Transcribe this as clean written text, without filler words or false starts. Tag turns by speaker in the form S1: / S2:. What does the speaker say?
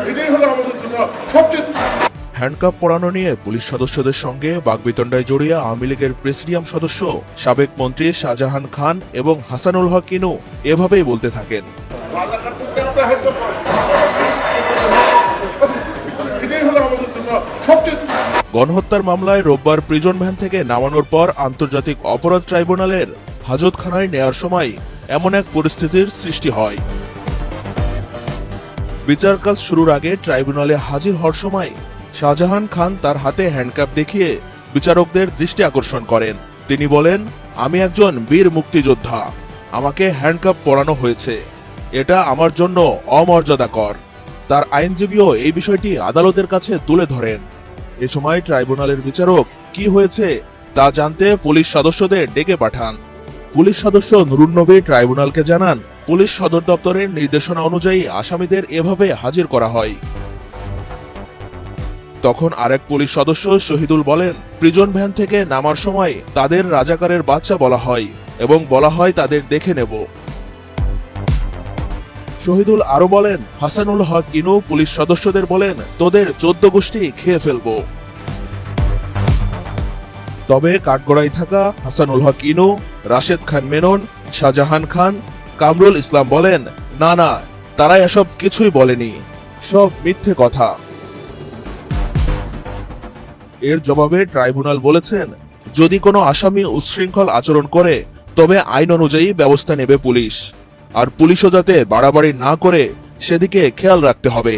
S1: এটাই হলো আমাদের জন্য সবচেয়ে।
S2: হ্যান্ডকাপ পরানো নিয়ে পুলিশ সদস্যদের সঙ্গে বাগবিতণ্ডায় জড়িয়ে আওয়ামী লীগের প্রেসিডিয়াম সদস্য সাবেক মন্ত্রী শাহজাহান খান এবং হাসানুল হক ইনু এভাবেই বলতে থাকেন।
S1: এটাই হলো আমাদের জন্য সবচেয়ে।
S2: গণহত্যার মামলায় রোববার প্রিজন ভ্যান থেকে নামানোর পর আন্তর্জাতিক অপরাধ ট্রাইব্যুনালের হাজতখানায় নেয়ার সময় এমন এক পরিস্থিতির সৃষ্টি হয়। বিচার কাজ শুরুর আগে ট্রাইব্যুনালে হাজির হওয়ার সময় শাহজাহান খান তার হাতে হ্যান্ডকাপ দেখিয়ে বিচারকদের দৃষ্টি আকর্ষণ করেন। তিনি বলেন, আমি একজন বীর মুক্তিযোদ্ধা, আমাকে হ্যান্ডকাপ পরানো হয়েছে, এটা আমার জন্য অমর্যাদাকর। তার আইনজীবীও এই বিষয়টি আদালতের কাছে তুলে ধরেন। এ সময় ট্রাইব্যুনালের বিচারক কি হয়েছে তা জানতে পুলিশ সদস্যদের ডেকে পাঠান। পুলিশ সদস্য নুরুন নবী ট্রাইব্যুনালকে জানান, পুলিশ সদর দপ্তরের নির্দেশনা অনুযায়ী আসামিদের এভাবে হাজির করা হয়। তখন আরেক পুলিশ সদস্য শহীদুল বলেন, প্রিজন ভ্যান থেকে নামার সময় তাদের রাজাকারের বাচ্চা বলা হয় এবং বলা হয় তাদের দেখে নেব। শহীদুল আরো বলেন, হাসানুল হক ইনু পুলিশ সদস্যদের বলেন, তোদের 14 গোষ্ঠী খেয়ে ফেলবো। তবে কাঠগড়ায় থাকা হাসানুল হক ইনু, রাশেদ খান মেনন, শাহজাহান খান, কামরুল ইসলাম বলেন, না না, তারা এসব কিছুই বলেনি, সব মিথ্যে কথা। এর জবাবে ট্রাইব্যুনাল বলেছেন, যদি কোনো আসামি উচ্ছৃঙ্খল আচরণ করে তবে আইন অনুযায়ী ব্যবস্থা নেবে পুলিশ, আর পুলিশও যাতে বাড়াবাড়ি না করে সেদিকে খেয়াল রাখতে হবে।